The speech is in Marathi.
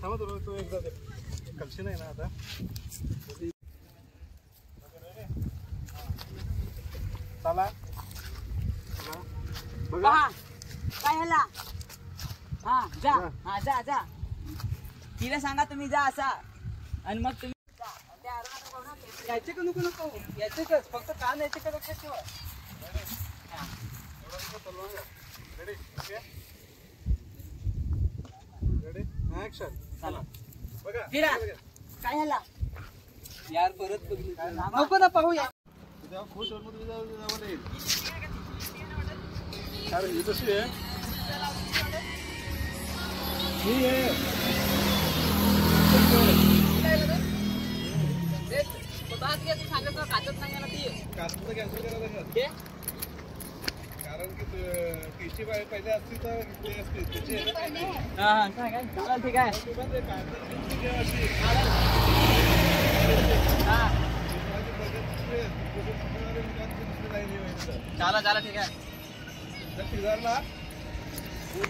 थांबा तो एकदा कलशी नाही ना आता चला बघा काय ह्याला हा जा हा जा जा तिला सांगा तुम्ही जा असा आणि मग तुम्ही यायचे का नको नको यायचे का फक्त कान यायचे का लक्षात ठेवा रेडी ऍक्शन चला बघा फिरा काय ह्याला यार परत नको ना पाहूया जेव्हा खुश होईल मग तुम्ही जावं येईल अरे ही कशी आहे ही आहे कॅन्सल करायला कारण की तिची पहिले असती तर घेतली असती त्याची ठीक आहे चला ठीक आहे जर